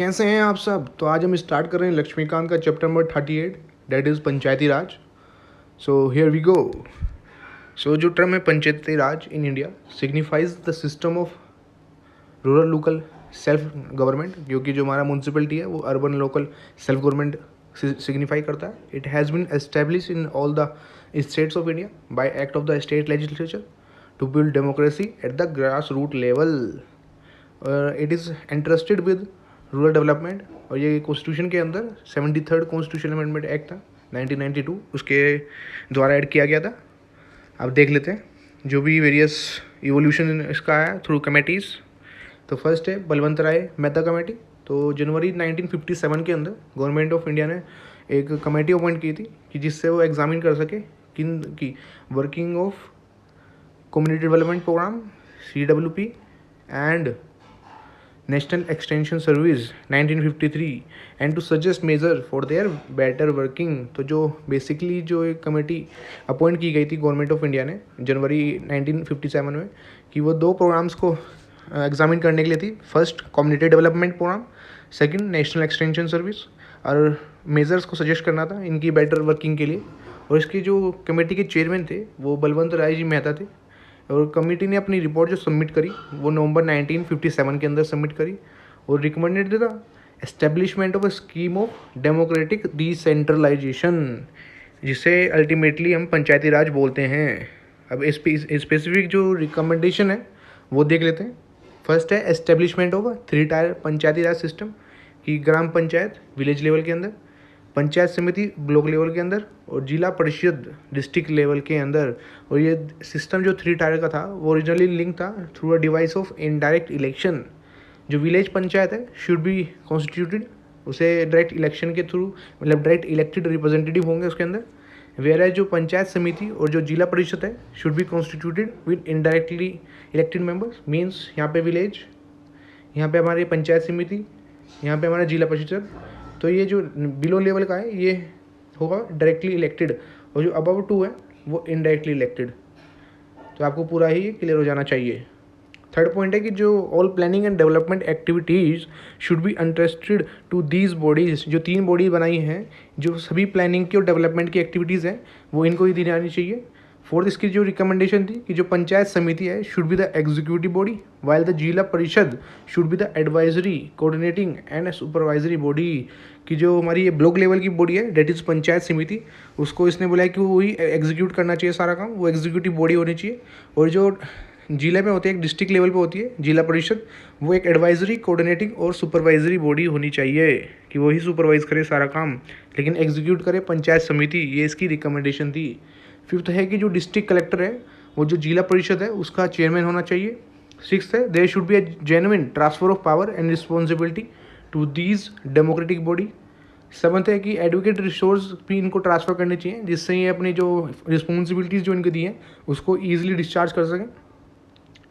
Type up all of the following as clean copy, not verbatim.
कैसे हैं आप सब। तो आज हम स्टार्ट कर रहे हैं लक्ष्मीकांत का chapter number 38, that is panchayati raj. So here we go. So जो टर्म है पंचायती राज in India signifies the system of rural local self government, क्योंकि जो हमारा म्यूनसिपलिटी है वो urban local self government signify करता है। It has been establish in all the states of India by act of the state legislature to build democracy at the grass root level. It is interested with rural development, और ये constitution के अंदर 73rd constitution amendment act था 1992, उसके द्वारा add किया गया था। अब देख लेते हैं जो भी वेरियस इवोल्यूशन इसका है थ्रू कमेटीज़। तो फर्स्ट है बलवंत राय मेहता कमेटी। तो जनवरी 1957 के अंदर गवर्नमेंट ऑफ इंडिया ने एक कमेटी अपॉइंट की थी कि जिससे वो एग्जामिन कर सके किन की working of community development programme CWP and national extension service 1953 and to suggest measure for their better working. तो जो बेसिकली जो एक कमेटी अपॉइंट की गई थी गवर्नमेंट ऑफ इंडिया ने जनवरी 1957 में, कि वो दो प्रोग्राम्स को एग्जामिन करने के लिए थी। First community development programme, second national extension service, और मेजर्स को सजेस्ट करना था इनकी बेटर वर्किंग के लिए। और इसकी जो कमेटी के चेयरमैन थे वो बलवंत राय जी मेहता थे। और कमेटी ने अपनी रिपोर्ट जो सबमिट करी वो नवंबर 1957 के अंदर सबमिट करी और recommended the establishment of a scheme of democratic decentralisation, जिसे अल्टीमेटली हम पंचायती राज बोलते हैं। अब स्पेसिफिक जो रिकमेंडेशन है वो देख लेते हैं। फर्स्ट है establishment of 3 tyre Panchayati Raj system, कि ग्राम पंचायत विलेज लेवल के अंदर, पंचायत समिति ब्लॉक लेवल के अंदर, और जिला परिषद डिस्ट्रिक्ट लेवल के अंदर। और ये सिस्टम जो 3 टायर का था वो ओरिजिनली लिंक था through a device of indirect election. जो विलेज पंचायत है शुड बी कॉन्स्टिट्यूटेड, उसे डायरेक्ट इलेक्शन के थ्रू, मतलब डायरेक्ट इलेक्टेड रिप्रेजेंटेटिव होंगे उसके अंदर। वेयर है जो पंचायत समिति और जो जिला परिषद है should be constituted with indirectly elected members. Means यहाँ पे विलेज, यहाँ पे हमारी पंचायत समिति, यहाँ पे हमारा जिला परिषद। तो ये जो बिलो लेवल का है ये होगा डायरेक्टली इलेक्टेड, और जो अबव 2 है वो इनडायरेक्टली इलेक्टेड। तो आपको पूरा ही क्लियर हो जाना चाहिए। थर्ड पॉइंट है कि जो all planning and development activities should be interested to these bodies. जो 3 बॉडी बनाई हैं जो सभी प्लानिंग की और डेवलपमेंट की एक्टिविटीज़ हैं वो इनको ही दी जानी चाहिए। फोर्थ इसकी जो रिकमेंडेशन थी कि जो पंचायत समिति है should be the executive body, while the zila परिषद should be the advisory coordinating and supervisory body. कि जो हमारी ये ब्लॉक लेवल की बॉडी है डेट इज़ पंचायत समिति, उसको इसने बोला है कि वही एग्जीक्यूट करना चाहिए सारा काम, वो एग्जीक्यूटिव बॉडी होनी चाहिए। और जो जिले में होती है, एक डिस्ट्रिक्ट लेवल पे होती है जिला परिषद, वो एक एडवाइजरी कोऑर्डिनेटिंग और सुपरवाइजरी बॉडी होनी चाहिए कि वही सुपरवाइज करे सारा काम, लेकिन एग्जीक्यूट करे पंचायत समिति। ये इसकी रिकमेंडेशन थी। फिफ्थ है कि जो डिस्ट्रिक्ट कलेक्टर है वो जो जिला परिषद है उसका चेयरमैन होना चाहिए। सिक्स्थ है there should be a genuine transfer of power and responsibility to these democratic body. Seventh है कि एडवोकेट रिसोर्स भी इनको ट्रांसफ़र करने चाहिए, जिससे ये अपनी जो रिस्पॉन्सिबिलिटीज़ जो इनको दी हैं उसको ईजिली डिस्चार्ज कर सकें।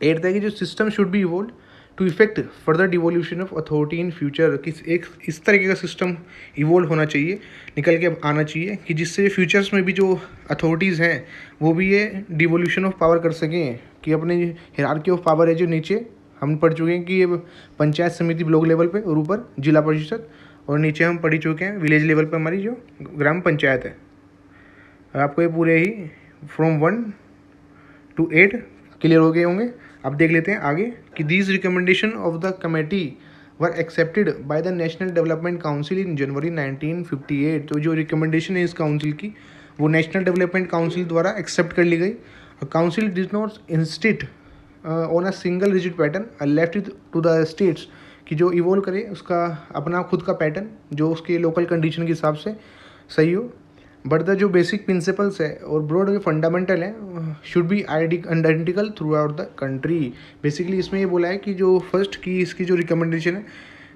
एट्थ है कि जो system should be evolve to effect further devolution of authority in future. किस एक इस तरीके का सिस्टम इवोल्व होना चाहिए, निकल के आना चाहिए, कि जिससे फ्यूचर्स में भी जो अथॉरिटीज़ हैं वो भी ये डिवोल्यूशन ऑफ पावर कर सकें, कि अपने हायरार्की ऑफ पावर है जो नीचे हम पढ़ चुके हैं कि ये पंचायत समिति ब्लॉक लेवल पे, और ऊपर जिला परिषद, और नीचे हम पढ़ चुके हैं विलेज लेवल पे हमारी जो ग्राम पंचायत है। और आपको ये पूरे ही फ्रॉम 1 to 8 क्लियर हो गए होंगे। अब देख लेते हैं आगे कि these recommendation of the committee were accepted by the national development council in January 1958। तो जो रिकमेंडेशन है इस काउंसिल की वो नेशनल डेवलपमेंट काउंसिल द्वारा एक्सेप्ट कर ली गई। Council did not insist on a single rigid pattern, left it to the states, कि जो इवोल्व करे उसका अपना खुद का पैटर्न जो उसके लोकल कंडीशन के हिसाब से सही हो। बट द जो बेसिक प्रिंसिपल्स है और ब्रॉड फंडामेंटल है should be identical through out the country. Basically इसमें ये बोला है कि जो फर्स्ट की इसकी जो रिकमेंडेशन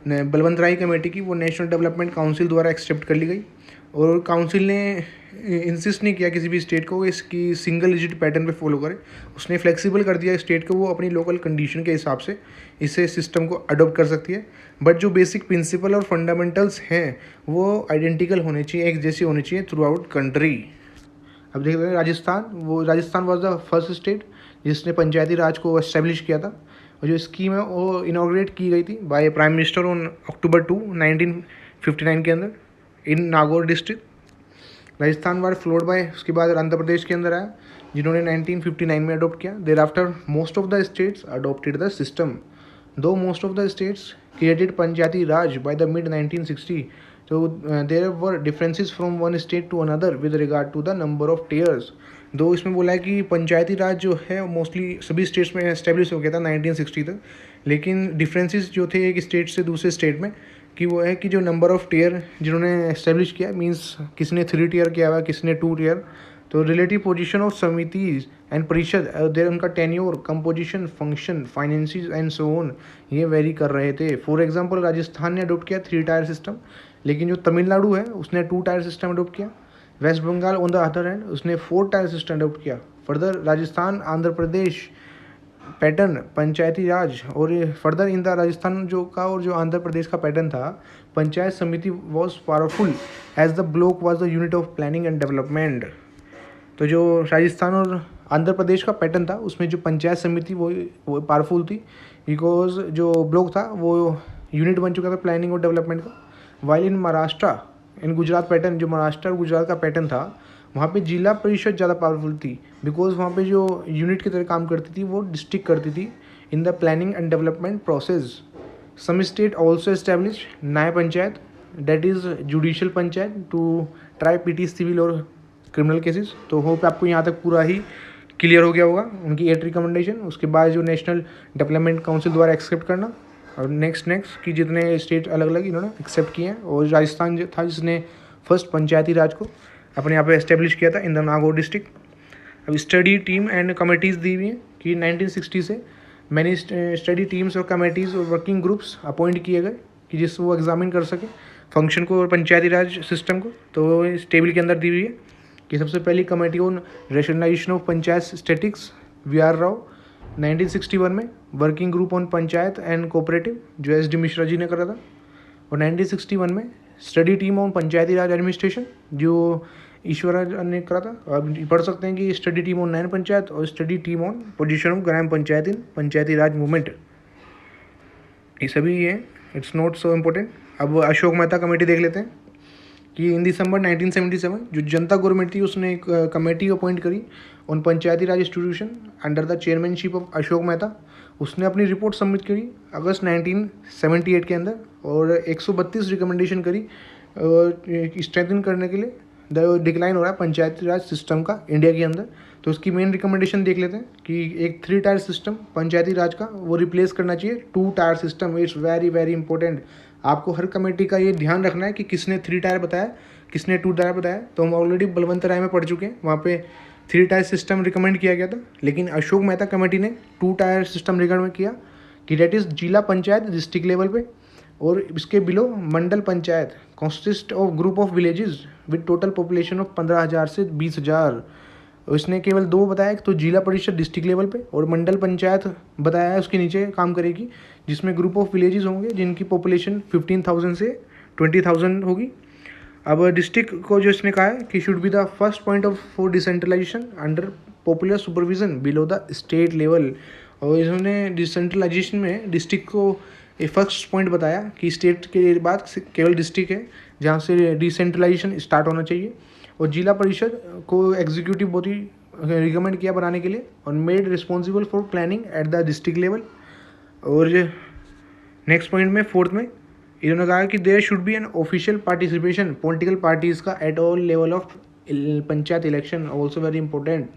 है बलवंत राय कमेटी की वो नेशनल डेवलपमेंट काउंसिल द्वारा एक्सेप्ट कर ली गई, और काउंसिल ने इंसिस्ट नहीं किया किसी भी स्टेट को इसकी सिंगल डिजिट पैटर्न पे फॉलो करे। उसने फ्लेक्सिबल कर दिया स्टेट को, वो अपनी लोकल कंडीशन के हिसाब से इसे सिस्टम को अडोप्ट कर सकती है। बट जो बेसिक प्रिंसिपल और फंडामेंटल्स हैं वो आइडेंटिकल होने चाहिए, एक जैसी होनी चाहिए थ्रू आउट कंट्री। अब देख रहे हैं Rajasthan was the first state जिसने पंचायती राज को एस्टेब्लिश किया था, और जो स्कीम है वो इनॉग्रेट की गई थी by prime minister on October 2 1959 के अंदर इन नागौर डिस्ट्रिक्ट। राजस्थान वार फ्लोड बाय, उसके बाद आंध्र प्रदेश के अंदर आया जिन्होंने 1959 में अडोप्ट किया। There after most of the states adopted the system, though most of the states created Panchayati Raj by the mid 1960. So there were differences from one state to another with regard to the number of tiers. दो इसमें बोला है कि पंचायती राज जो है mostly सभी states में establish हो गया था 1960 तक, लेकिन डिफरेंसेस जो थे एक स्टेट से दूसरे स्टेट में कि वो है कि जो नंबर ऑफ टियर जिन्होंने एस्टेब्लिश किया, मीन्स किसी ने 3 टियर किया हुआ, किसी ने 2 टियर। तो रिलेटिव पोजीशन ऑफ समितिज एंड परिषद, देर उनका tenure, composition, function, finances and so on ये वेरी कर रहे थे। फॉर एग्जांपल राजस्थान ने अडोप्ट किया 3 टायर सिस्टम, लेकिन जो तमिलनाडु है उसने 2 टायर सिस्टम अडोप्ट किया। West Bengal on the other hand उसने 4 टायर सिस्टम अडोप्ट किया। फर्दर राजस्थान, आंध्र प्रदेश पैटर्न पंचायती राज, और फर्दर इन द राजस्थान जो का और जो आंध्र प्रदेश का पैटर्न था, Panchayat Samiti was powerful as the block was the unit of planning and development. तो जो राजस्थान और आंध्र प्रदेश का पैटर्न था उसमें जो पंचायत समिति वो पावरफुल थी, बिकॉज जो ब्लॉक था वो यूनिट बन चुका था प्लानिंग और डेवलपमेंट का। While in Maharashtra, in Gujarat pattern, जो महाराष्ट्र और गुजरात का पैटर्न था वहाँ पे जिला परिषद ज़्यादा पावरफुल थी, बिकॉज वहाँ पे जो यूनिट की तरह काम करती थी वो डिस्ट्रिक्ट करती थी in the planning and development process. Some state also establish Nyaya Panchayat, that is judicial panchayat to try petty civil और क्रिमिनल केसेस। तो होप आपको यहाँ तक पूरा ही क्लियर हो गया होगा उनकी 8 रिकमेंडेशन। उसके बाद जो नेशनल डेवलपमेंट काउंसिल द्वारा एक्सेप्ट करना, और नेक्स्ट कि जितने स्टेट अलग अलग इन्होंने एक्सेप्ट किए हैं, और राजस्थान जो था जिसने फर्स्ट पंचायती राज को अपने यहाँ पे एस्टेब्लिश किया था इन द नागौर डिस्ट्रिक्ट। अब स्टडी टीम एंड कमेटीज़ दी हुई हैं कि 1960 से मैंने स्टडी टीम्स और कमेटीज़ और वर्किंग ग्रुप्स अपॉइंट किए गए कि जिससे वो एग्जामिन कर सके फंक्शन को और पंचायती राज सिस्टम को। तो इस टेबल के अंदर दी हुई है कि सबसे पहली committee on rationalisation of panchayat statics V R. Rao 1961 में, working group on panchayat and cooperative जो एस डी मिश्रा जी ने करा था, और 1961 में study team on Panchayati Raj administration जो ईश्वरा ने करा था। आप पढ़ सकते हैं कि स्टडी टीम ऑन नैन पंचायत और study team on position of gram panchayat in Panchayati Raj movement, ये सभी ये इट्स नॉट सो इम्पोर्टेंट। अब अशोक मेहता कमेटी देख लेते हैं कि इन दिसंबर 1977 जो जनता गवर्नमेंट थी उसने एक कमेटी अपॉइंट करी on Panchayati Raj institution under the chairmanship of Ashok Mehta. उसने अपनी रिपोर्ट सबमिट करी अगस्त 1978 के अंदर, और 132 रिकमेंडेशन करी स्ट्रेंथन करने के लिए द डिक्लाइन हो रहा है पंचायती राज सिस्टम का इंडिया के अंदर। तो उसकी मेन रिकमेंडेशन देख लेते हैं कि एक 3 टायर सिस्टम पंचायती राज का वो रिप्लेस करना चाहिए 2 tier system. It's very very important. आपको हर कमेटी का ये ध्यान रखना है कि किसने 3 टायर बताया, किसने 2 टायर बताया। तो हम ऑलरेडी बलवंत राय में पढ़ चुके हैं, वहाँ पे 3 टायर सिस्टम रिकमेंड किया गया था, लेकिन अशोक मेहता कमेटी ने 2 टायर सिस्टम रिकमेंड किया कि डेट इज़ जिला पंचायत डिस्ट्रिक्ट लेवल पे, और इसके below Mandal panchayat consist of group of villages with total population of 15,000 से 20,000। इसने केवल 2 बताया, एक तो जिला परिषद डिस्ट्रिक्ट लेवल पे और मंडल पंचायत बताया है उसके नीचे काम करेगी, जिसमें ग्रुप ऑफ विलेजेस होंगे जिनकी पॉपुलेशन 15,000 से 20,000 होगी। अब डिस्ट्रिक्ट को जो इसने कहा है कि should be the first point of for decentralisation under popular supervision below the state level. और इन्होंने डिसेंट्रलाइजेशन में डिस्ट्रिक्ट को एक फर्स्ट पॉइंट बताया कि स्टेट के बाद केवल डिस्ट्रिक्ट है जहाँ से डिसेंट्रलाइजेशन स्टार्ट होना चाहिए। और जिला परिषद को एग्जीक्यूटिव बॉडी रिकमेंड किया बनाने के लिए, और made responsible for planning at the district level. और नेक्स्ट पॉइंट में 4th में इन्होंने कहा कि there should be an official participation political parties का at all level of panchayat election, also very important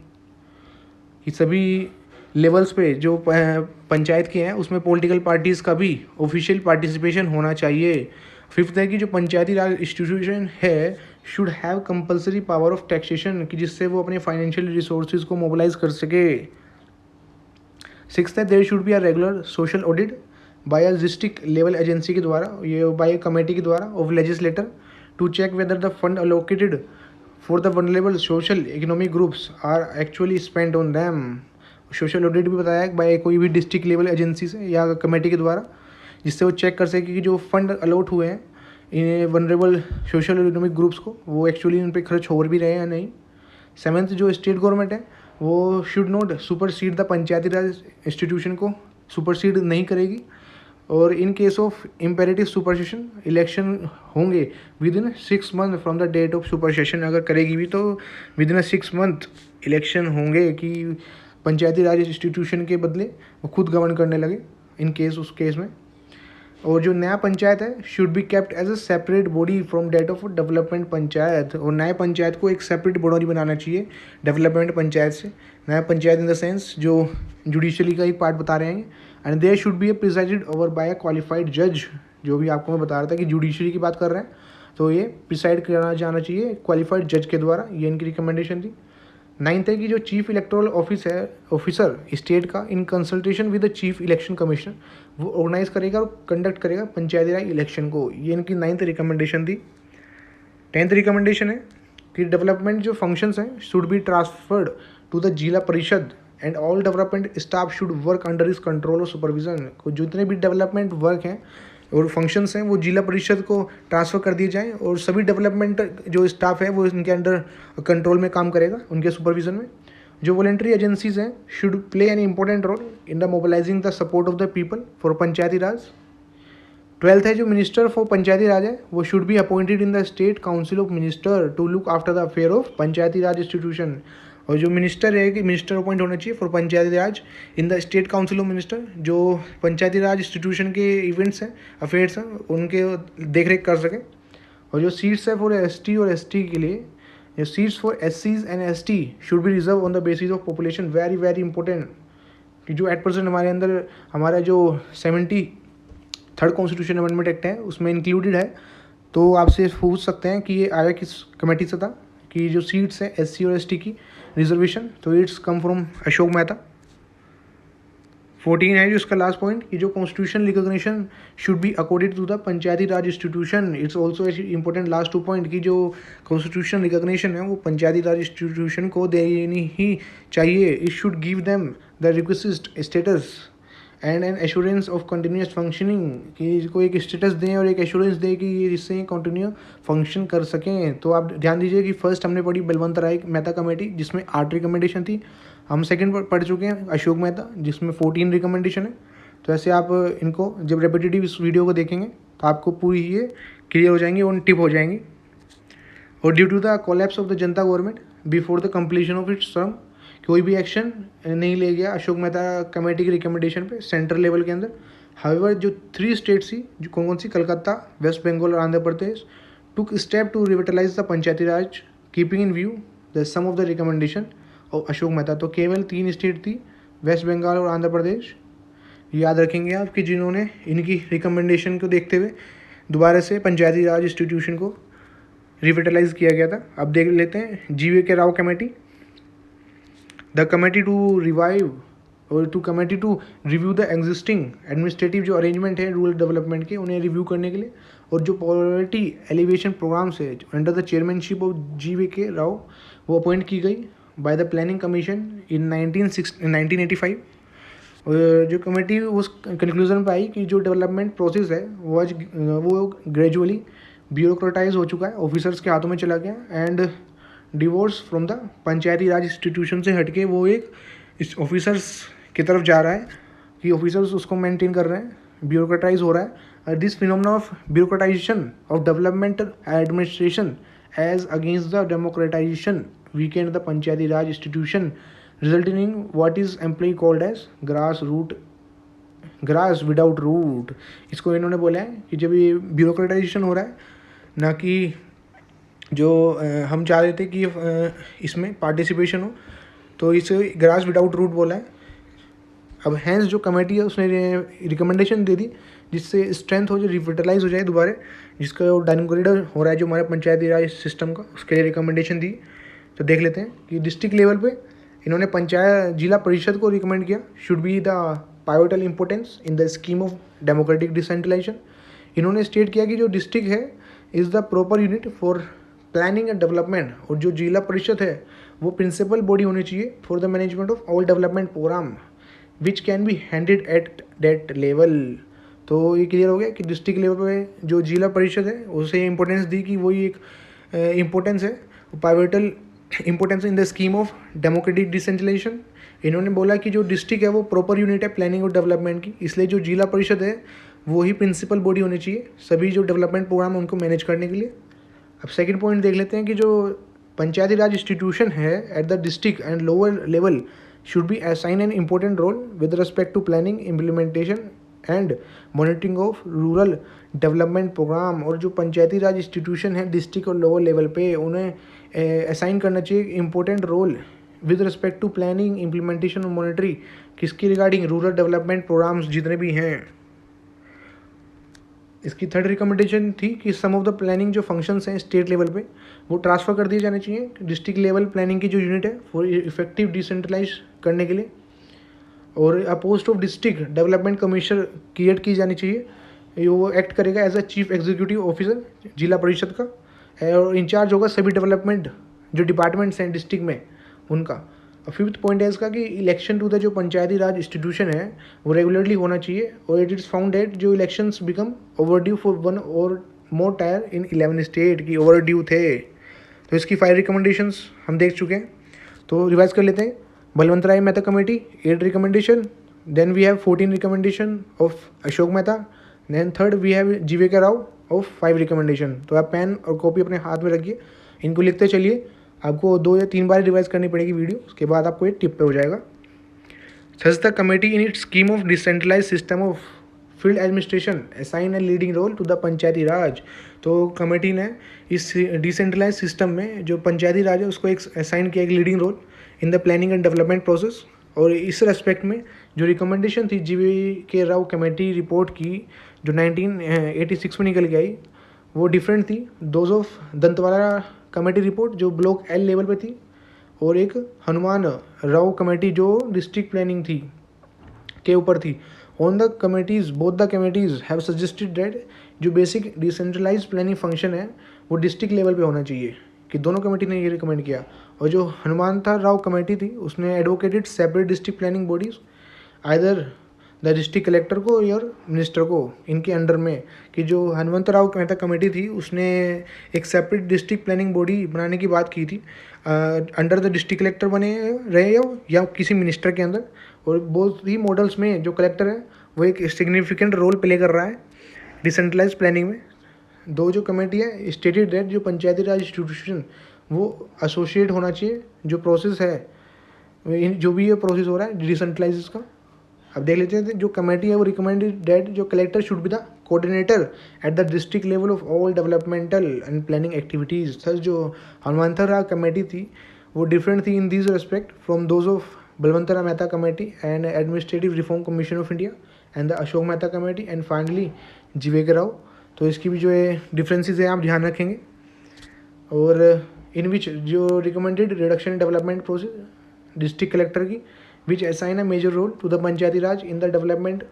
कि सभी लेवल्स पे जो पंचायत के हैं उसमें पॉलिटिकल पार्टीज़ का भी ऑफिशियल पार्टिसिपेशन होना चाहिए। 5th है कि जो पंचायती राज इंस्टीट्यूशन है should have compulsory power of taxation, कि जिससे वो अपने फाइनेंशियल रिसोर्सेज को मोबिलाइज कर सके। 6th है there should be a regular social audit by a district level agency के द्वारा, ये बाय कमेटी के द्वारा of legislator to check whether the fund allocated for the vulnerable social economic groups are actually spend on them. Social audit भी बताया bye कोई भी district level agency से या कमेटी के द्वारा, जिससे वो चेक कर सके कि जो फंड अलॉट हुए हैं इन वनरेबल सोशल इकोनॉमिक ग्रुप्स को वो एक्चुअली उन पर खर्च हो भी रहे हैं या नहीं। 7th जो स्टेट गवर्नमेंट है वो should not supersede the Panchayati Raj institution को सुपरसीड नहीं करेगी। और in case of imperative supersession election होंगे within 6 month from the date of supersession. अगर करेगी भी तो विद इन 6 मंथ इलेक्शन होंगे कि पंचायती राज इंस्टीट्यूशन के बदले वो खुद गवर्न करने लगे इन केस उस केस में। और जो नया पंचायत है should be kept as a separate body from date of development panchayat. और नए पंचायत को एक सेपरेट बॉडी बनाना चाहिए डेवलपमेंट पंचायत से। नया पंचायत इन द सेंस जो जुडिशली का एक पार्ट बता रहे हैं। And there should be a presided over by a qualified जज। जो भी आपको मैं बता रहा था कि जुडिशरी की बात कर रहे हैं तो ये प्रिसाइड करना जाना चाहिए क्वालिफाइड जज के द्वारा। ये इनकी रिकमेंडेशन थी। 9th है कि जो चीफ इलेक्टोरल ऑफिसर स्टेट का in consultation with the chief election commissioner वो ऑर्गेनाइज करेगा और कंडक्ट करेगा पंचायती राज इलेक्शन को। ये इनकी 9th रिकमेंडेशन थी। 10th रिकमेंडेशन है कि डेवलपमेंट जो फंक्शंस हैं should be transferred to the zila parishad and all development staff should work under इस कंट्रोल और सुपरविजन। जितने भी डेवलपमेंट वर्क हैं और फंक्शंस हैं वो जिला परिषद को ट्रांसफ़र कर दिए जाएँ और सभी डेवलपमेंट जो स्टाफ है वो इनके अंडर कंट्रोल में काम करेगा, उनके सुपरविजन में। जो वॉलेंट्री एजेंसीज हैं should play an important role in the mobilising the support of the people for Panchayati Raj. 12th है जो मिनिस्टर फॉर पंचायती राज है वो should be appointed in the state council of minister to look after the affair of Panchayati Raj institution. और जो minister है कि minister appoint होना चाहिए for Panchayati Raj in the state council of minister. जो पंचायती राज institution के इवेंट्स हैं affairs हैं उनके देख रेख कर सकें। और जो सीट्स है फॉर ST और ST के लिए जो seats for SCs and ST should be reserve on the basis of population. Very very important कि जो 8% हमारे अंदर हमारा जो 73rd कॉन्स्टिट्यूशन अमेंडमेंट एक्ट है उसमें इंक्लूडेड है। तो आपसे पूछ सकते हैं कि ये आया किस कमेटी से था कि जो सीट्स हैं SC और ST की रिजर्वेशन। तो it's come from Ashok Mehta. 14 है जो इसका लास्ट पॉइंट कि जो constitution recognition should be accorded to the Panchayati Raj institution. It's also important last 2 point की जो कॉन्स्टिट्यूशन रिकॉग्निशन है वो पंचायती राज इंस्टीट्यूशन को देनी ही चाहिए। It should give them the request status and N assurance of continuous functioning कि इसको एक स्टेटस दें और एक एश्योरेंस दें कि ये इससे कंटिन्यू फंक्शन कर सकें। तो आप ध्यान दीजिए कि फर्स्ट हमने पढ़ी बलवंत राय मेहता कमेटी जिसमें 8 रिकमेंडेशन थी। हम सेकंड पढ़ चुके हैं अशोक मेहता जिसमें 14 रिकमेंडेशन है। तो ऐसे आप इनको जब रेपिटेटिव इस वीडियो को देखेंगे तो आपको पूरी ये क्लियर हो जाएंगी और टिप हो जाएंगी। और due to the collapse of the Janata government before the completion of its term कोई भी एक्शन नहीं ले गया अशोक मेहता कमेटी की रिकमेंडेशन पे सेंट्रल लेवल के अंदर। हाउएवर जो 3 स्टेट्स थी जो कौन सी कलकत्ता, वेस्ट बंगाल और Andhra Pradesh took step to revitalise the Panchayati raj keeping in view the sum of the recommendation of Ashok Mehta. तो केवल 3 स्टेट थी वेस्ट बंगाल और आंध्र प्रदेश। याद रखेंगे आप कि जिन्होंने इनकी रिकमेंडेशन को देखते हुए दोबारा से पंचायती राज इंस्टीट्यूशन को रिविटलाइज किया गया था। अब देख लेते हैं GV के Rao committee. The committee to revive और to committee to review the existing administrative जो अरेंजमेंट है रूरल डेवलपमेंट के उन्हें रिव्यू करने के लिए। और जो पॉवर्टी एलिवेशन प्रोग्राम्स है under the chairmanship of GV के राव वो अपॉइंट की गई by the planning commission in 1985। और जो कमेटी उस कंक्लूजन पर आई कि जो डेवलपमेंट प्रोसेस है वो ग्रेजुअली ब्यूरोक्रेटाइज हो चुका है, ऑफिसर्स के हाथों में चला गया and divorce from the Panchayati Raj institution से हटके वो एक इस ऑफिसर्स की तरफ जा रहा है कि ऑफिसर्स उसको मेंटेन कर रहे हैं, ब्यूरोक्रेटाइज हो रहा है। This phenomena of bureaucratisation of development administration as against the democratisation weakened the Panchayati Raj institution resulting in what is amply called as grass without root. इसको इन्होंने बोला है कि जब ये ब्यूरोक्रेटाइजेशन हो रहा है ना कि जो हम चाह रहे थे कि इसमें पार्टिसिपेशन हो तो इसे ग्रास विदाउट रूट बोला है। अब हैंस जो कमेटी है उसने रिकमेंडेशन दे दी जिससे स्ट्रेंथ हो जाए, रिविटलाइज हो जाए दोबारा, जिसका डाइनिंग कॉरिडोर हो रहा है जो हमारे पंचायती राज सिस्टम का, उसके लिए रिकमेंडेशन दी। तो देख लेते हैं कि डिस्ट्रिक्ट लेवल पे इन्होंने पंचायत जिला परिषद को रिकमेंड किया should be the pivotal importance in the scheme of democratic decentralisation. इन्होंने स्टेट किया कि जो डिस्ट्रिक्ट है is the proper unit for planning and development और जो जिला परिषद है वो प्रिंसिपल बॉडी होनी चाहिए for the management of all development programme which can be handed at that level. तो ये क्लियर हो गया कि डिस्ट्रिक्ट लेवल पे जो जिला परिषद है उसे इम्पोर्टेंस दी कि वही एक इम्पोर्टेंस है, pivotal importance in the scheme of democratic decentralisation इन्होंने बोला कि जो डिस्ट्रिक्ट है वो प्रॉपर यूनिट है प्लानिंग और डेवलपमेंट की, इसलिए जो जिला परिषद है वो ही प्रिंसिपल बॉडी होनी चाहिए सभी जो डेवलपमेंट प्रोग्राम है उनको मैनेज करने के लिए। अब सेकंड पॉइंट देख लेते हैं कि जो पंचायती राज इंस्टीट्यूशन है at the district and lower level should be assign an important role with respect to planning implementation and monitoring of rural development programme. और जो पंचायती राज इंस्टीट्यूशन है डिस्ट्रिक्ट और लोअर लेवल पे उन्हें असाइन करना चाहिए important role with respect to planning implementation और monitoring किसकी रिगार्डिंग रूरल डेवलपमेंट प्रोग्राम्स जितने भी हैं। इसकी थर्ड रिकमेंडेशन थी कि सम ऑफ द प्लानिंग जो फंक्शंस हैं स्टेट लेवल पे वो ट्रांसफ़र कर दिए जाने चाहिए डिस्ट्रिक्ट लेवल प्लानिंग की जो यूनिट है फॉर इफेक्टिव डिसेंट्रलाइज करने के लिए। और a post of district development commissioner create की जानी चाहिए, वो एक्ट करेगा as a chief executive officer zila parishad का और इंचार्ज होगा सभी डेवलपमेंट जो डिपार्टमेंट्स हैं डिस्ट्रिक्ट में उनका। फिफ्थ पॉइंट है इसका कि इलेक्शन टू द जो पंचायती राज इंस्टीट्यूशन है वो रेगुलरली होना चाहिए और इट इज़ फाउंड डेट जो elections become overdue for one और मोर टायर इन 11 स्टेट की ओवरड्यू थे। तो इसकी 5 रिकमेंडेशंस हम देख चुके हैं, तो रिवाइज कर लेते हैं। Balwant Rai Mehta committee 8 recommendation, then we have 14 recommendation of Ashok Mehta, then third we have GVK Rao of 5 recommendation. तो आप पेन और कॉपी अपने हाथ में रखिए, इनको लिखते चलिए, आपको 2 या 3 बार रिवाइज करनी पड़ेगी वीडियो, उसके बाद आपको ये टिप पे हो जाएगा। Thus the committee in its scheme of decentralized system of field administration assign a leading role to the पंचायती राज। तो कमेटी ने इस डिसेंट्रलाइज सिस्टम में जो पंचायती राज है उसको एक असाइन किया एक leading role in the planning and development process. और इस रेस्पेक्ट में जो रिकमेंडेशन थी जीवीके राव कमेटी रिपोर्ट की जो 1986 में निकल के आई वो डिफरेंट थी दोज ऑफ दंतवाला कमेटी रिपोर्ट जो ब्लॉक एल लेवल पे थी, और एक हनुमान राव कमेटी जो डिस्ट्रिक्ट प्लानिंग थी के ऊपर थी। On the committees both the committees have suggested that जो बेसिक डिसेंट्रलाइज प्लानिंग फंक्शन है वो डिस्ट्रिक्ट लेवल पे होना चाहिए, कि दोनों कमेटी ने ये रिकमेंड किया। और जो हनुमंत राव कमेटी थी उसने advocated separate district planning bodies either the district collector को या मिनिस्टर को इनके अंडर में, कि जो हनुमंत राव मेहता कमेटी थी उसने एक सेपरेट डिस्ट्रिक्ट प्लानिंग बॉडी बनाने की बात की थी अंडर द डिस्ट्रिक्ट कलेक्टर बने रहे या किसी मिनिस्टर के अंदर। और बोथ ही मॉडल्स में जो कलेक्टर है वो एक सिग्निफिकेंट रोल प्ले कर रहा है डिसेंट्रलाइज प्लानिंग में। दो जो कमेटी है स्टेटेड दैट जो पंचायती राज इंस्टीट्यूशन वो एसोसिएट होना चाहिए जो प्रोसेस है जो भी ये प्रोसेस हो रहा है डिसेंट्रलाइज का। अब देख लेते हैं जो कमेटी है वो रिकमेंडेड दैट जो collector should be the coordinator eight the district level of all developmental and planning activities. Thus जो हनुमंत राव कमेटी थी वो डिफरेंट थी in this respect from those of Balwant Rao Mehta committee and administrative reform commission of India and the Ashok Mehta committee and finally GVK Rao. तो इसकी भी जो है differences है आप ध्यान रखेंगे। और इन विच जो recommended reduction in development process district collector की which assign a major role to the Panchayati Raj in the development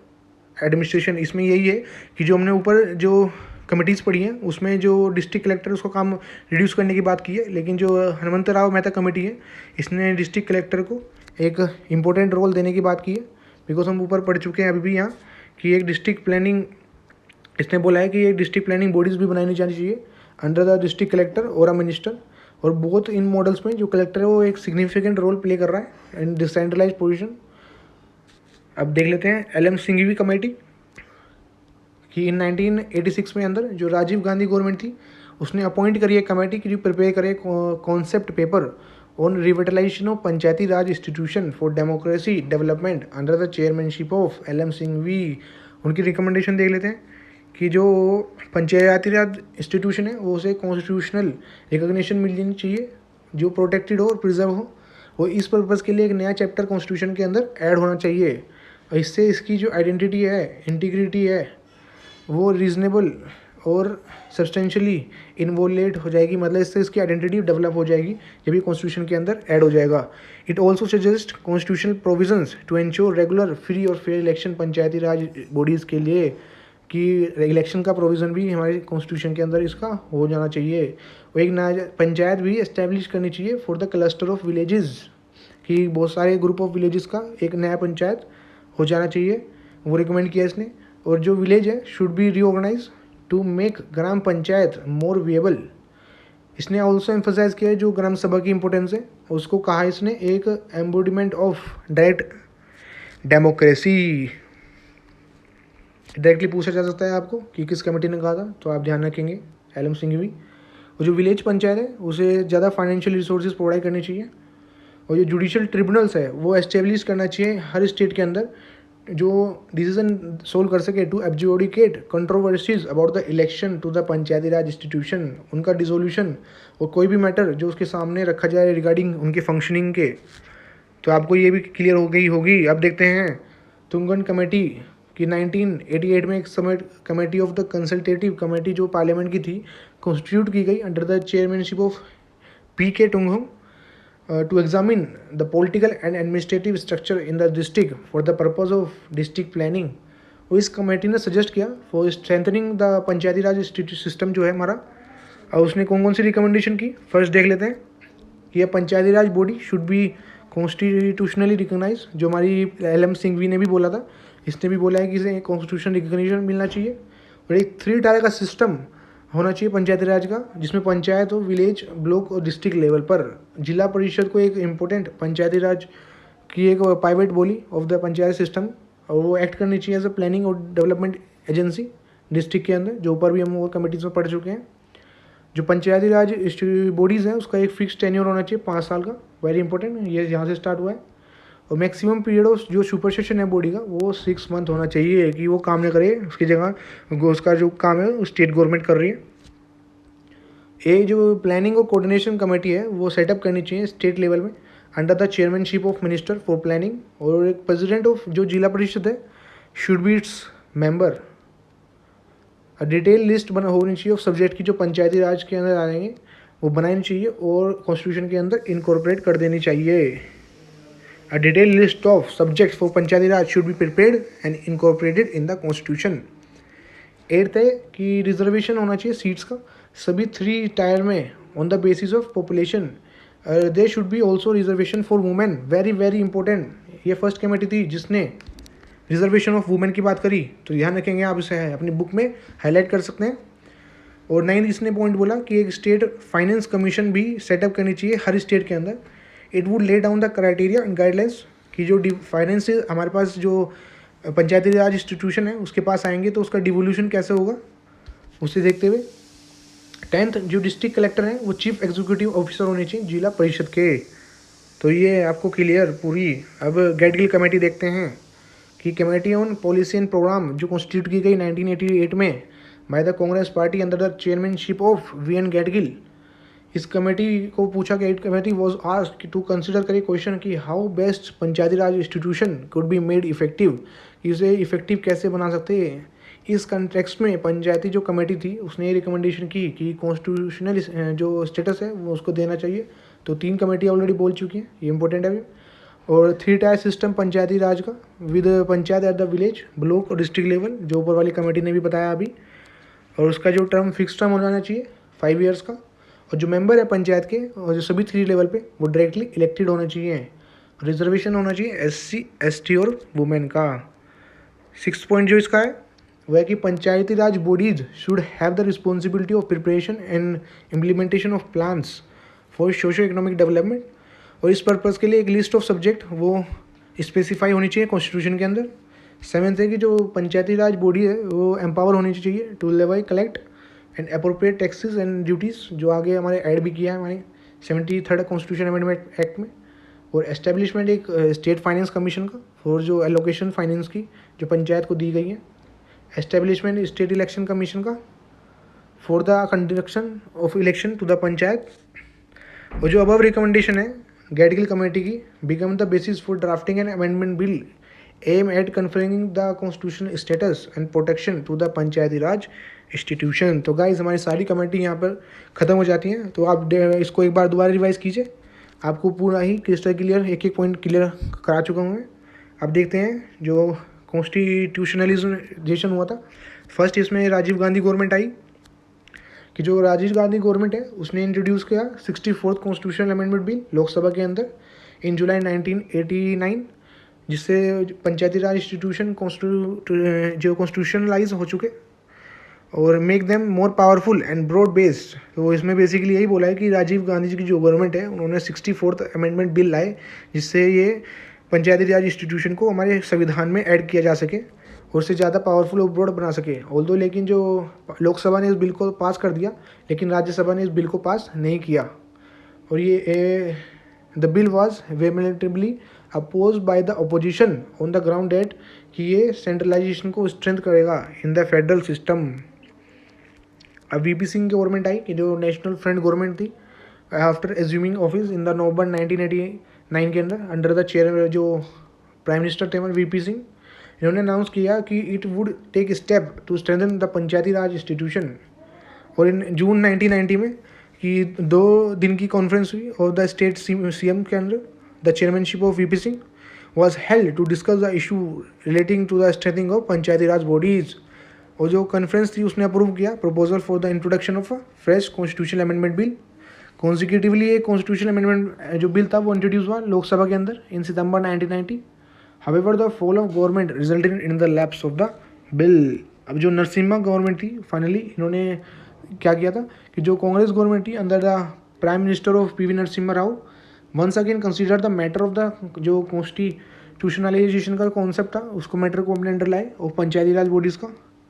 administration. इसमें यही है कि जो हमने ऊपर जो कमिटीज़ पढ़ी हैं उसमें जो डिस्ट्रिक्ट कलेक्टर उसका काम रिड्यूस करने की बात की है, लेकिन जो हनुमंत राव मेहता कमेटी है इसने डिस्ट्रिक्ट कलेक्टर को एक इम्पोर्टेंट रोल देने की बात की है। बिकॉज हम ऊपर पढ़ चुके हैं अभी भी यहाँ कि एक डिस्ट्रिक्ट प्लानिंग इसने बोला है कि एक डिस्ट्रिक्ट प्लानिंग बॉडीज़ भी बनानी जानी चाहिए अंडर द डिस्ट्रिक्ट कलेक्टर और अ मिनिस्टर। और बोथ इन मॉडल्स में जो कलेक्टर है वो एक सिग्निफिकेंट रोल प्ले कर रहा है इन डिसेंट्रलाइज पोजीशन। अब देख लेते हैं एलएम सिंघवी कमेटी कि इन 1986 में अंदर जो राजीव गांधी गवर्नमेंट थी उसने अपॉइंट करी एक कमेटी की जो प्रिपेयर करे concept paper on revitalisation of Panchayati Raj institution for democracy development under the chairmanship of LM Singhvi. उनकी रिकमेंडेशन देख लेते हैं कि जो पंचायती राज इंस्टीट्यूशन है वो उसे कॉन्स्टिट्यूशनल रिकग्निशन मिल जानी चाहिए जो प्रोटेक्टेड हो और प्रिजर्व हो। और इस पर्पज़ के लिए एक नया चैप्टर कॉन्स्टिट्यूशन के अंदर ऐड होना चाहिए। और इससे इसकी जो आइडेंटिटी है इंटीग्रिटी है वो रीजनेबल और सब्सटेंशियली इन्वोलेट हो जाएगी, मतलब इससे इसकी आइडेंटिटी डेवलप हो जाएगी जब ये कॉन्स्टिट्यूशन के अंदर ऐड हो जाएगा। It also suggest constitutional provisions to ensure regular free और फेयर इलेक्शन पंचायती राज बॉडीज़ के लिए, कि इलेक्शन का प्रोविज़न भी हमारे कॉन्स्टिट्यूशन के अंदर इसका हो जाना चाहिए। और एक नया पंचायत भी इस्टेब्लिश करनी चाहिए for the cluster of villages, कि बहुत सारे ग्रुप ऑफ विलेजेस का एक नया पंचायत हो जाना चाहिए, वो रिकमेंड किया इसने। और जो विलेज है should be reorganise to make gram panchayat more viable. इसने ऑल्सो एम्फोसाइज किया है जो ग्राम सभा की इंपॉर्टेंस है उसको कहा इसने एक एम्बोडिमेंट ऑफ डायरेक्ट डेमोक्रेसी। डायरेक्टली पूछा जा सकता है आपको कि किस कमेटी ने कहा था, तो आप ध्यान रखेंगे एलएम सिंघवी। और जो विलेज पंचायत है उसे ज़्यादा फाइनेंशियल रिसोर्सेज प्रोवाइड करनी चाहिए। और जो जुडिशल ट्रिब्यूनल्स है वो एस्टेब्लिश करना चाहिए हर स्टेट के अंदर, जो डिसीजन सोल्व कर सके to adjudicate controversies about the election to the Panchayati Raj institution, उनका डिसोल्यूशन और कोई भी मैटर जो उसके सामने रखा जाए रिगार्डिंग उनके फंक्शनिंग के। तो आपको ये भी क्लियर हो गई होगी। अब देखते हैं तुंगन कमेटी कि 1988 में एक समय committee of the consultative committee जो पार्लियामेंट की थी कॉन्स्टिट्यूट की गई under the chairmanship of PK. Thungon to examine the political and administrative structure in the district for the purpose of district planning। और इस कमेटी ने सजेस्ट किया for strengthening the Panchayati Raj system जो है हमारा। और उसने कौन कौन सी रिकमेंडेशन की, फर्स्ट देख लेते हैं कि यह panchayati raj body should be constitutionally recognise, जो हमारी एलएम सिंघवी ने भी बोला था, इसने भी बोला है कि इसे कॉन्स्टिट्यूशन रिकॉग्निशन मिलना चाहिए। और एक 3 टायर का सिस्टम होना चाहिए पंचायती राज का, जिसमें पंचायत हो, विलेज, ब्लॉक और डिस्ट्रिक्ट लेवल पर। जिला परिषद को एक इम्पोर्टेंट पंचायती राज की एक private body of the panchayat system, और वो एक्ट करनी चाहिए एज अ प्लानिंग और डेवलपमेंट एजेंसी डिस्ट्रिक्ट के अंदर, जो ऊपर भी हम और कमेटीज में पढ़ चुके हैं। जो पंचायती राज बॉडीज़ हैं उसका एक फिक्स टेन्योर होना चाहिए 5 साल का, वेरी इंपॉर्टेंट, ये यहाँ से स्टार्ट हुआ है। और मैक्सिमम पीरियड ऑफ जो सुपरसेशन है बॉडी का वो 6 मंथ होना चाहिए कि वो काम न करे, उसकी जगह उसका जो काम है वो स्टेट गवर्नमेंट कर रही है। ये जो प्लानिंग और कोऑर्डिनेशन कमेटी है वो सेटअप करनी चाहिए स्टेट लेवल में under the chairmanship of minister for planning. और एक प्रेसिडेंट ऑफ जो जिला परिषद है should B its member. Detail list बना होनी चाहिए ऑफ सब्जेक्ट की जो पंचायती राज के अंदर आ जाएंगे वो बनानी चाहिए और कॉन्स्टिट्यूशन के अंदर इनकॉर्पोरेट कर देनी चाहिए। A detailed list of subjects for Panchayati Raj should be prepared and incorporated in the constitution। 8th है कि रिजर्वेशन होना चाहिए सीट्स का सभी 3 टायर में on the basis of population. There should be also reservation for women, very very important. ये first committee थी जिसने रिजर्वेशन ऑफ वुमेन की बात करी, तो ध्यान रखेंगे आप, इसे अपनी बुक में हाईलाइट कर सकते हैं। और 9th इसने पॉइंट बोला कि एक स्टेट फाइनेंस कमीशन भी सेटअप करनी चाहिए हर स्टेट के अंदर। It would lay down the criteria and guidelines कि जो फाइनेंस हमारे पास जो पंचायती राज इंस्टीट्यूशन है उसके पास आएंगे तो उसका डिवोल्यूशन कैसे होगा उसे देखते हुए। 10th जो डिस्ट्रिक्ट कलेक्टर हैं वो चीफ एग्जीक्यूटिव ऑफिसर होने चाहिए जिला परिषद के। तो ये आपको क्लियर पूरी। अब गैडगिल कमेटी देखते हैं कि committee on policy and programme जो कॉन्स्टिट्यूट की गई 1988 में by the Congress party under the chairmanship of VN. Gadgil. इस कमेटी को पूछा गया, committee was asked to consider करे क्वेश्चन कि how best panchayati Raj institution could be made effective, इसे इफेक्टिव कैसे बना सकते हैं। इस कंटेक्स्ट में पंचायती जो कमेटी थी उसने ये रिकमेंडेशन की कि कॉन्स्टिट्यूशनल जो स्टेटस है वो उसको देना चाहिए। तो 3 कमेटी ऑलरेडी बोल चुकी हैं, ये इंपॉर्टेंट है अभी। और 3 टायर सिस्टम पंचायती राज का with panchayat at the village, block और डिस्ट्रिक्ट लेवल, जो ऊपर वाली कमेटी ने भी बताया अभी। और उसका जो टर्म फिक्स टर्म होना चाहिए 5 ईयर्स का। और जो मेंबर है पंचायत के और जो सभी 3 लेवल पे वो डायरेक्टली इलेक्टेड होने चाहिए। रिजर्वेशन होना चाहिए SC ST और वुमेन का। 6th पॉइंट जो इसका है वह है कि panchayati raj bodies should have the responsibility of preparation and implementation of plans for socio economic development. और इस पर्पज़ के लिए एक लिस्ट ऑफ सब्जेक्ट वो स्पेसिफाई होनी चाहिए कॉन्स्टिट्यूशन के अंदर। 7th है कि जो पंचायती राज बॉडी है वो एम्पावर होनी चाहिए to levy, collect and appropriate taxes and duties, जो आगे हमारे ऐड भी किया है हमारे 73rd कॉन्स्टिट्यूशन अमेंडमेंट एक्ट में। और एस्टेब्लिशमेंट एक स्टेट फाइनेंस कमीशन का फॉर जो एलोकेशन फाइनेंस की जो पंचायत को दी गई है। एस्टेब्लिशमेंट स्टेट इलेक्शन कमीशन का for the conduction of election to the panchayat. और जो अबव रिकमेंडेशन है गैडगिल कमेटी की become the basis for drafting an amendment bill aim at conferring the constitution status and protection to the Panchayati Raj institution. तो guys हमारी सारी committee यहाँ पर ख़त्म हो जाती हैं। तो आप इसको एक बार दोबारा रिवाइज कीजिए, आपको पूरा ही क्रिस्टल क्लियर एक एक पॉइंट क्लियर करा चुका हूँ मैं। अब देखते हैं जो कॉन्स्टिट्यूशनलाइजेशन हुआ था। फर्स्ट इसमें राजीव गांधी गवर्नमेंट आई कि जो राजीव गांधी गवर्नमेंट है उसने इंट्रोड्यूस किया 64th constitutional amendment bill Lok Sabha के अंदर इन जुलाई 1989, जिससे पंचायती राज इंस्टीट्यूशन जो कॉन्स्टिट्यूशनलाइज हो चुके। और make them more powerful and broad based. तो इसमें बेसिकली यही बोला है कि राजीव गांधी जी की जो गवर्नमेंट है उन्होंने 64th अमेंडमेंट बिल लाए जिससे ये पंचायती राज इंस्टीट्यूशन को हमारे संविधान में ऐड किया जा सके और उससे ज़्यादा पावरफुल और ब्रॉड बना सके। ऑल्दो लेकिन जो लोकसभा ने इस बिल को पास कर दिया लेकिन राज्यसभा ने इस बिल को पास नहीं किया और ये the bill was vehemently opposed by the opposition on the ground that कि ये सेंट्रलाइजेशन को स्ट्रेंथ करेगा इन द फेडरल सिस्टम। अब वीपी सिंह की गवर्नमेंट आई कि जो नेशनल फ्रंट गवर्नमेंट थी after assuming office in the November 1989 के अंडर द चेयर जो प्राइम मिनिस्टर थे वीपी सिंह, इन्होंने अनाउंस किया कि it would take step to strengthen the Panchayati Raj institution. और इन जून 1990 में कि 2 दिन की कॉन्फ्रेंस हुई और द स्टेट सीएम के अंदर the chairmanship of VP Singh was held to discuss the issue relating to the strengthening of panchayati raj bodies. और जो कॉन्फ्रेंस थी उसने अप्रूव किया proposal for the introduction of a fresh constitutional amendment bill. Consecutively एक constitutional amendment जो bill था वो introduce हुआ लोकसभा के अंदर इन सितंबर 1990। However the fall of government resulted in the lapse of the bill. अब जो नरसिम्हा गवर्नमेंट थी फाइनली इन्होंने क्या किया था कि जो कांग्रेस गवर्नमेंट थी under the prime minister of P V Narasimha Rao once again consider the matter of the जो कॉन्स्टिट्यूशनलाइजेशन का कॉन्सेप्ट था उसको मैटर को अपने अंडर लाए और पंचायती राज बॉडीज़ का।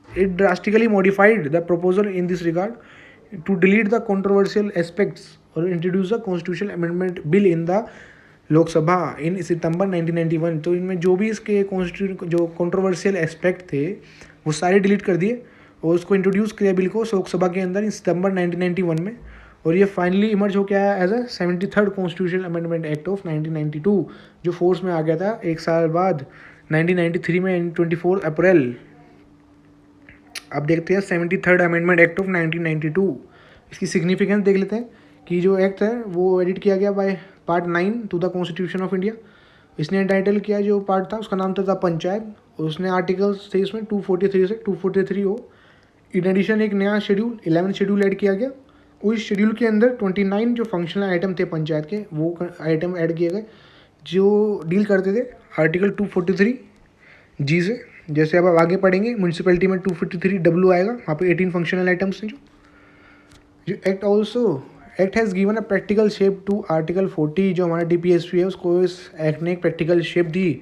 It drastically modified the proposal in this regard to delete the controversial aspects और introduce the constitutional amendment bill in the Lok Sabha in September 1991। तो इनमें जो भी इसके जो कंट्रोवर्शियल एस्पेक्ट थे वो सारे डिलीट कर दिए और उसको इंट्रोड्यूस किया बिल को लोकसभा के अंदर इन सितंबर 1991 में। और ये फाइनली इमर्ज हो के आया as a 73rd constitutional amendment act of 1992 जो फोर्स में आ गया था एक साल बाद 1993 में 24 अप्रैल। अब देखते हैं 73rd अमेंडमेंट एक्ट ऑफ 1992। इसकी सिग्निफिकेंस देख लेते हैं कि जो एक्ट है वो एडिट किया गया by part 9 to the constitution of India. इसने टाइटल किया जो पार्ट था उसका नाम था पंचायत और उसने आर्टिकल्स थे इसमें 243 से 243 हो। इन एडिशन एक नया शेड्यूल 11 शेड्यूल ऐड किया गया। उस शेड्यूल के अंदर 29 जो फंक्शनल आइटम थे पंचायत के वो आइटम ऐड किए गए जो डील करते थे आर्टिकल 243 जी से। जैसे अब आगे पढ़ेंगे म्यूनसिपैलिटी में 253 डब्ल्यू आएगा, वहाँ पे 18 फंक्शनल आइटम्स हैं जो act also act has given a practical shape to article 40 जो हमारा डीपीएसपी है उसको इस एक्ट ने एक प्रैक्टिकल शेप दी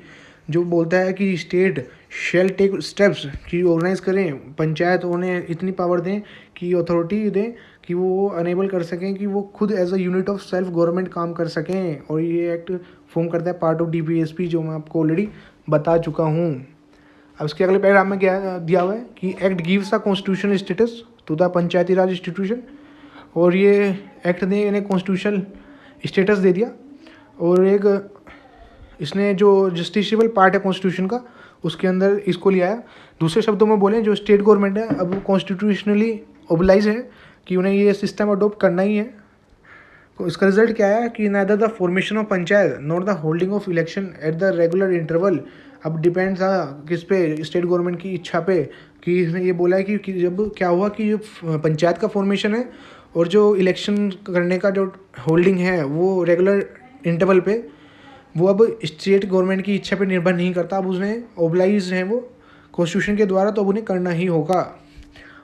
जो बोलता है कि स्टेट शेल टेक स्टेप्स कि ऑर्गेनाइज करें पंचायत उन्हें इतनी पावर दें कि अथॉरिटी दें कि वो अनेबल कर सकें कि वो खुद as a unit of self government काम कर सकें। और ये एक्ट फॉर्म करता है पार्ट ऑफ डीपीएसपी जो मैं आपको ऑलरेडी बता चुका हूँ। अब इसके अगले पैराग्राफ में क्या दिया हुआ है कि act gives a constitutional status to the Panchayati Raj institution. और ये एक्ट ने इन्हें कॉन्स्टिट्यूशनल स्टेटस दे दिया और एक इसने जो जस्टिसेबल पार्ट है कॉन्स्टिट्यूशन का उसके अंदर इसको ले आया। दूसरे शब्दों में बोलें जो स्टेट गवर्नमेंट है अब कॉन्स्टिट्यूशनली ओबलाइज है कि उन्हें ये सिस्टम अडोप्ट करना ही है। तो इसका रिजल्ट क्या है कि neither the formation of panchayat not the holding of election at the regular interval. अब डिपेंड्स किस पे स्टेट गवर्नमेंट की इच्छा पे कि इसने ये बोला है कि जब क्या हुआ कि जो पंचायत का फॉर्मेशन है और जो इलेक्शन करने का जो होल्डिंग है वो रेगुलर इंटरवल पे वो अब स्टेट गवर्नमेंट की इच्छा पे निर्भर नहीं करता। अब उसने ओबलाइज हैं वो कॉन्स्टिट्यूशन के द्वारा तो अब उन्हें करना ही होगा।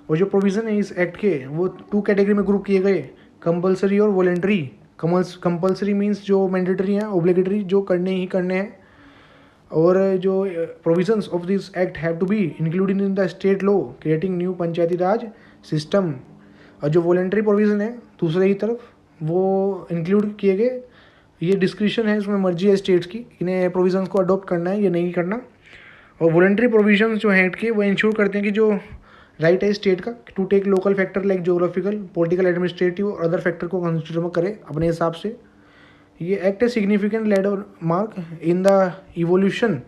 और जो प्रोविज़न है इस एक्ट के वो 2 कैटेगरी में ग्रुप किए गए कंपलसरी और वॉलेंट्री। कंपलसरी मीन्स जो मैंडेटरी हैं, ओब्लिगेटरी जो करने ही करने हैं। और जो provisions of this act have to be included in the state law creating new Panchayati Raj system. और जो वॉलेंट्री प्रोविज़न है दूसरे ही तरफ वो इंक्लूड किए गए। ये डिस्क्रिप्शन है, इसमें मर्जी है स्टेट्स की इन्हें प्रोविजंस को अडॉप्ट करना है या नहीं करना। और वॉलेंट्री प्रोविजंस जो हैं एक्ट के वो इंश्योर करते हैं कि जो राइट है स्टेट का to take local factor like geographical political administrative और अदर फैक्टर को कंसिडर में करे अपने हिसाब से। ये एक्ट है significant landmark in the evolution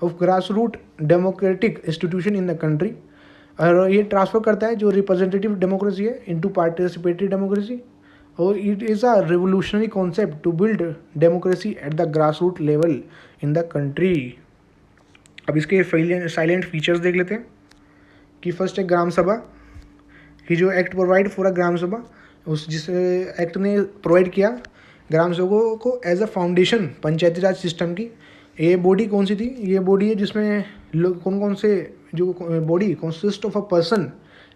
of grass root democratic institution in the country. और ये ट्रांसफर करता है जो रिप्रेजेंटेटिव डेमोक्रेसी है इनटू पार्टिसिपेटरी डेमोक्रेसी। और it is a revolutionary concept to build democracy at the grass root level in the country. अब इसके salient features देख लेते हैं कि फर्स्ट है ग्राम सभा कि जो एक्ट प्रोवाइड फॉर अ ग्राम सभा उस जिस एक्ट ने प्रोवाइड किया ग्राम सभाओं को as a foundation Panchayati Raj system की। ये बॉडी कौन सी थी? ये बॉडी है जिसमें कौन कौन से जो body consist of a person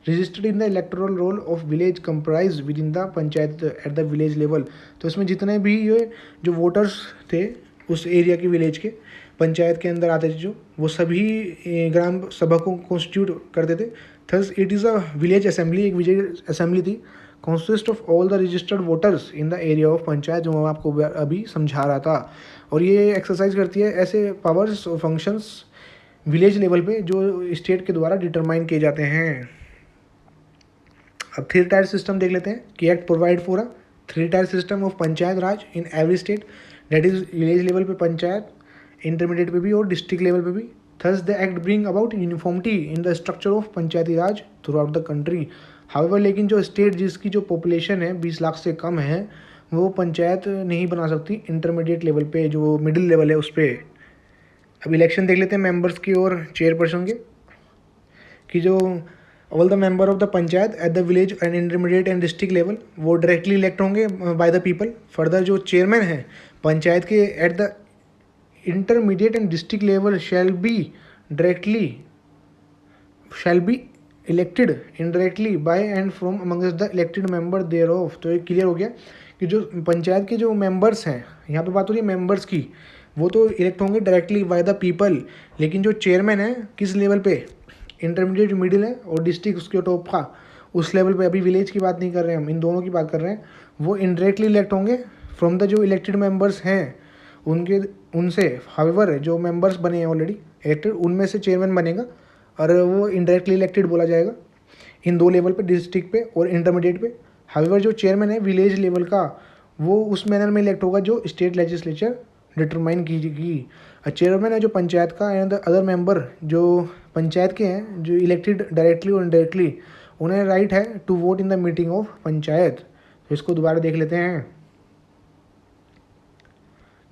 registered in the electoral roll of village comprise with in the panchayat at the village level. तो इसमें जितने भी ये जो वोटर्स थे उस एरिया के विलेज के पंचायत के अंदर आते थे जो, वो सभी ग्राम सभा को कॉन्स्टिट्यूट करते थे। Thus it is a village assembly, एक विलेज असेंबली थी, consist of all the registered voters in the area of panchayat, जो मैं आपको अभी समझा रहा था। और ये एक्सरसाइज करती है ऐसे पावर्स और फंक्शंस विलेज लेवल पे जो स्टेट के द्वारा डिटरमाइन किए जाते हैं। अब 3 टायर सिस्टम देख लेते हैं कि act provide for a 3 tier system of panchayat Raj in every state, that is village level पे पंचायत, इंटरमीडिएट पे भी और डिस्ट्रिक्ट लेवल पे भी। Thus the act bring about uniformity in the structure of Panchayati Raj through out the country. However लेकिन जो state जिसकी जो पॉपुलेशन है 20 लाख से कम है, वो पंचायत नहीं बना सकती इंटरमीडिएट लेवल पे, जो मिडिल लेवल है उस पर। अब इलेक्शन देख लेते हैं मेंबर्स की और चेयरपर्सन के, कि जो all the member of the panchayat at the village and intermediate and district level वो डायरेक्टली इलेक्ट होंगे बाय द पीपल। फर्दर जो चेयरमैन है पंचायत के at the intermediate and district level shall be elected indirectly by and from amongst the elected member thereof. तो ये clear हो गया कि जो पंचायत के जो मेंबर्स हैं, यहाँ पे बात हो रही है मेंबर्स की, वो तो इलेक्ट होंगे डायरेक्टली बाय द पीपल, लेकिन जो चेयरमैन है किस लेवल पे, इंटरमीडिएट मिडिल है और डिस्ट्रिक्ट उसके टॉप का, उस लेवल पे, अभी विलेज की बात नहीं कर रहे हैं हम, इन दोनों की बात कर रहे हैं, वो इनडायरेक्टली इलेक्ट होंगे फ्रॉम द जो इलेक्टेड मेंबर्स हैं उनसे। हाउएवर जो मेंबर्स बने हैं ऑलरेडी इलेक्टेड, उनमें से चेयरमैन बनेगा और वो इनडायरेक्टली इलेक्टेड बोला जाएगा इन 2 लेवल पे, डिस्ट्रिक्ट पे और इंटरमीडिएट पे। हाउएवर जो चेयरमैन है विलेज लेवल का, वो उस मैनर में इलेक्ट होगा जो स्टेट लेजिस्लेचर डिटरमाइन कीजिएगी। चेयरमैन है जो पंचायत का एंड अदर मेंबर जो पंचायत के हैं, जो इलेक्टेड डायरेक्टली और इनडायरेक्टली, उन्हें राइट है to vote in the meeting of panchayat. तो इसको दोबारा देख लेते हैं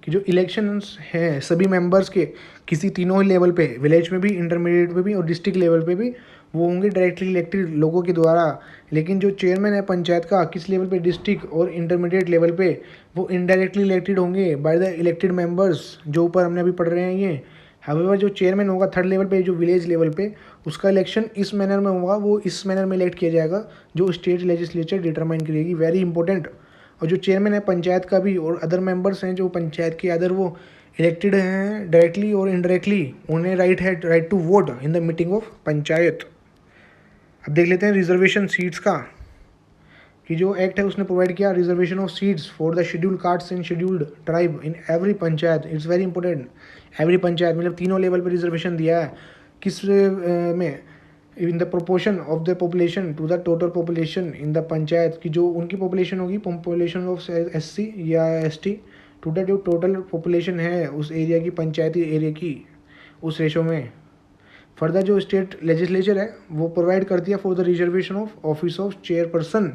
कि जो इलेक्शंस हैं सभी मेंबर्स के किसी तीनों ही लेवल पे, विलेज में भी, इंटरमीडिएट पे भी और डिस्ट्रिक्ट लेवल पे भी, वो होंगे डायरेक्टली इलेक्टेड लोगों के द्वारा। लेकिन जो चेयरमैन है पंचायत का किस लेवल पे, डिस्ट्रिक्ट और इंटरमीडिएट लेवल पे, वो इनडायरेक्टली इलेक्टेड होंगे बाय द इलेक्टेड मेंबर्स, जो ऊपर हमने अभी पढ़ रहे हैं ये। हाउएवर जो चेयरमैन होगा 3rd लेवल पे, जो विलेज लेवल पे, उसका इलेक्शन इस मैनर में होगा, वो इस मैनर में इलेक्ट किया जाएगा जो स्टेट लेजिस्लेचर डिटरमाइन करेगी। Very important. और जो चेयरमैन है पंचायत का भी और अदर मेंबर्स हैं जो पंचायत के अदर, वो इलेक्टेड हैं डायरेक्टली और इनडायरेक्टली, उन्हें right to vote in the meeting of panchayat. अब देख लेते हैं रिजर्वेशन सीट्स का, कि जो एक्ट है उसने प्रोवाइड किया reservation of seats for the scheduled castes and scheduled tribe in every panchayat. It's very important. Every panchayat मतलब तीनों लेवल पे रिजर्वेशन दिया है। किस में, in the proportion of the population to the total population in the panchayat, की जो उनकी पॉपुलेशन होगी, पॉपुलेशन ऑफ SC या ST टू द जो टोटल पॉपुलेशन है उस एरिया की, पंचायती एरिया की, उस रेशो में। फर्दर जो स्टेट लेजिस्लेचर है वो प्रोवाइड करती है for the reservation of office of chairperson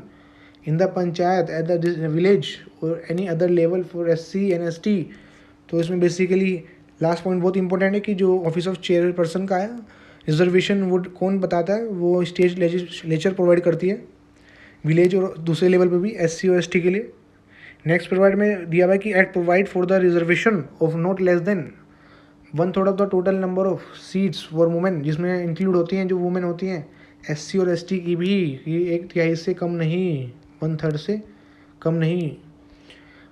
in the panchayat at the village और any other level for SC and ST। तो इसमें बेसिकली लास्ट पॉइंट बहुत इंपॉर्टेंट है कि जो ऑफिस ऑफ चेयरपर्सन का है, रिजर्वेशन वो कौन बताता है, वो स्टेट लेजिस्लेचर प्रोवाइड करती है विलेज और दूसरे लेवल पे भी, SC और ST के लिए। नेक्स्ट प्रोवाइड में दिया हुआ है कि act provide for the reservation of not less than 1/3 of the total number of seats for women, जिसमें इंक्लूड होती हैं जो वुमेन होती हैं SC और ST की भी, ये 1/3 से कम नहीं, 1/3 से कम नहीं।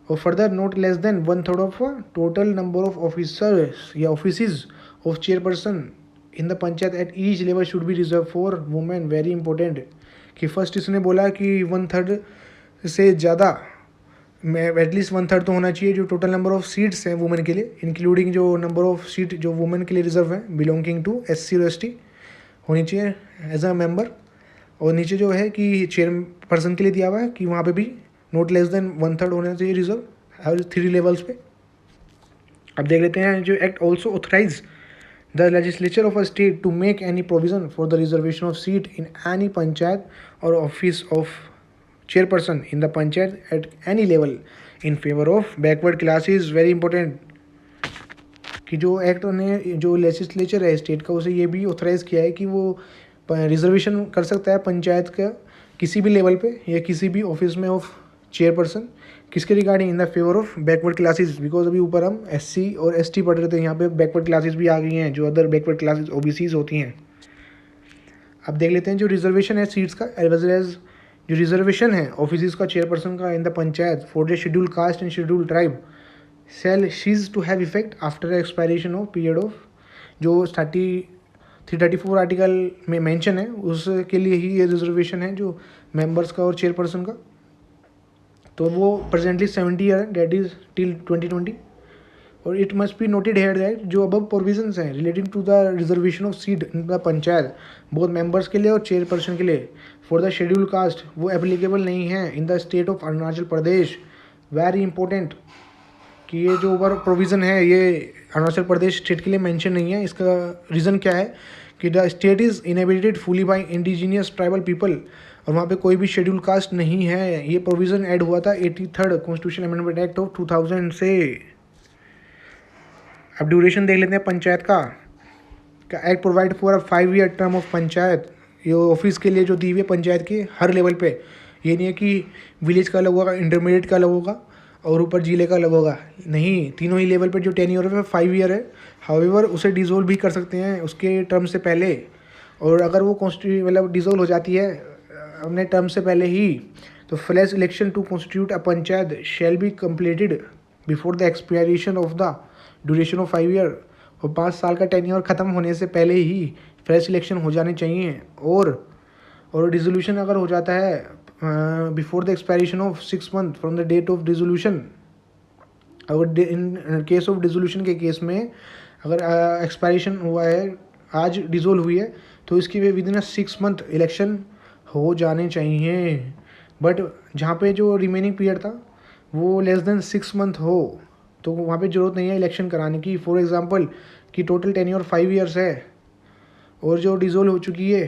और further not less than 1/3 of total number of officers या offices of chairperson in the panchayat at each level should be reserve for women. Very important कि फर्स्ट इसने बोला कि 1/3 से ज़्यादा में एटलीस्ट 1/3 तो होना चाहिए जो टोटल नंबर ऑफ सीट्स हैं वुमेन के लिए, इंक्लूडिंग जो नंबर ऑफ सीट जो वुमेन के लिए रिजर्व है बिलोंगिंग टू SC और ST होनी चाहिए एज अ मेंबर। और नीचे जो है कि चेयरपर्सन के लिए दिया हुआ है कि वहाँ पे भी नॉट लेस देन 1/3 होना चाहिए रिजर्व हर 3 लेवल्स पे। अब देख लेते हैं जो act also authorise the legislature of a state to make any provision for the reservation of seat in any panchayat और office of chairperson in the panchayat at any level in favour of backward classes. Very important कि जो act ने जो legislature है state का, उसे ये भी ऑथराइज किया है कि वो रिजर्वेशन कर सकता है पंचायत का किसी भी लेवल पे या किसी भी ऑफिस में ऑफ चेयरपर्सन, किसके regarding, in the favour of backward classes. Because अभी ऊपर हम SC और ST पढ़ रहे थे, यहाँ पे बैकवर्ड क्लासेस भी आ गई हैं जो अदर बैकवर्ड क्लासेस OBCs होती हैं। अब देख लेते हैं जो रिजर्वेशन है सीट्स का एज वेल एज जो रिजर्वेशन है ऑफिस का चेयरपर्सन का in the panchayat for the schedule caste and schedule tribe shall cease to have effect after expiration of period of जो 334 आर्टिकल में मेंशन है उसके लिए ही ये रिजर्वेशन है जो मेंबर्स का और चेयरपर्सन का। तो वो प्रेजेंटली 70 ईयर है, डेट इज टिल 2020। और it must be noted here that जो अबव प्रोविजंस हैं relating to the reservation of seat in the panchayat both members के लिए और चेयरपर्सन के लिए फॉर द शेड्यूल कास्ट वो एप्लीकेबल नहीं है in the state of Arunachal Pradesh. Very important कि ये जो ऊपर प्रोविज़न है ये अरुणाचल प्रदेश स्टेट के लिए मेंशन नहीं है। इसका रीज़न क्या है कि the state is inhabited fully by indigenous tribal people और वहाँ पे कोई भी शेड्यूल कास्ट नहीं है। ये प्रोविज़न ऐड हुआ था 83rd constitution amendment act of 2000 से। अब ड्यूरेशन देख लेते हैं पंचायत का act provide for a 5 year term of panchayat. ये ऑफिस के लिए जो दी हुई है पंचायत के हर लेवल पे, ये नहीं है कि विलेज का अलग होगा, इंटरमीडिएट का अलग होगा और ऊपर जिले का अलग होगा, नहीं, तीनों ही लेवल पर जो टेन्योर है 5 ईयर है। हाउएवर उसे डिज़ोल्व भी कर सकते हैं उसके टर्म से पहले, और अगर वो मतलब डिज़ोल्व हो जाती है अपने टर्म से पहले ही तो fresh election to constitute a panchayat shall be completed before the expiration of the duration of 5 year. और 5 साल का टेन्योर ख़त्म होने से पहले ही फ्रेश इलेक्शन हो जाने चाहिए। और डिसोल्यूशन अगर हो जाता है before the expiration of 6 month from the date of dissolution, अगर इन केस ऑफ डिसोल्यूशन के केस में अगर एक्सपायरेशन हुआ है, आज डिसोल्व हुई है, तो इसकी विद इन 6 मंथ इलेक्शन हो जाने चाहिए। बट जहाँ पे जो रिमेनिंग पीरियड था वो लेस देन 6 मंथ हो तो वहाँ पे ज़रूरत नहीं है इलेक्शन कराने की। फॉर एग्जांपल कि टोटल टेन्योर 5 ईयर्स है और जो डिसोल्व हो चुकी है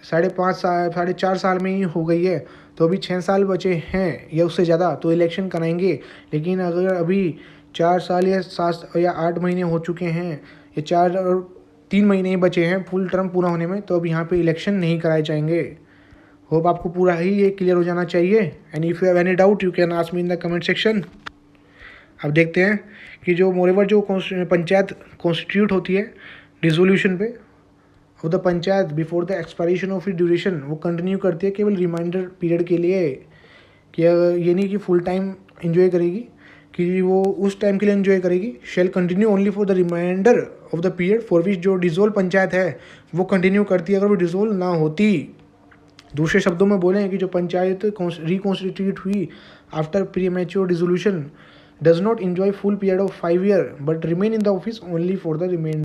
4.5 साल में ही हो गई है, तो अभी 6 साल बचे हैं या उससे ज़्यादा तो इलेक्शन कराएंगे। लेकिन अगर अभी 4 साल या 7 या 8 महीने हो चुके हैं या 4 और 3 महीने ही बचे हैं फुल टर्म पूरा होने में, तो अब यहाँ पे इलेक्शन नहीं कराए जाएंगे। होप आपको पूरा ही ये क्लियर हो जाना चाहिए। And if you have any doubt you can ask me in the comment section. अब देखते हैं कि जो मोरेवर जो पंचायत कॉन्स्टिट्यूट होती है डिसोल्यूशन पे of the panchayat before the expiration of duration, वो कंटिन्यू करती है केवल रिमाइंडर पीरियड के लिए, कि ये नहीं कि फुल टाइम एंजॉय करेगी, कि वो उस टाइम के लिए एंजॉय करेगी। Shall continue only for the reminder of the period for which जो डिसोल्व पंचायत है वो कंटिन्यू करती है अगर वो डिसोल्व ना होती। दूसरे शब्दों में बोलें कि जो पंचायत रिकॉन्स्टिट्यूट हुई after premature dissolution does not enjoy full period of 5 years but remain in the office only for the remainder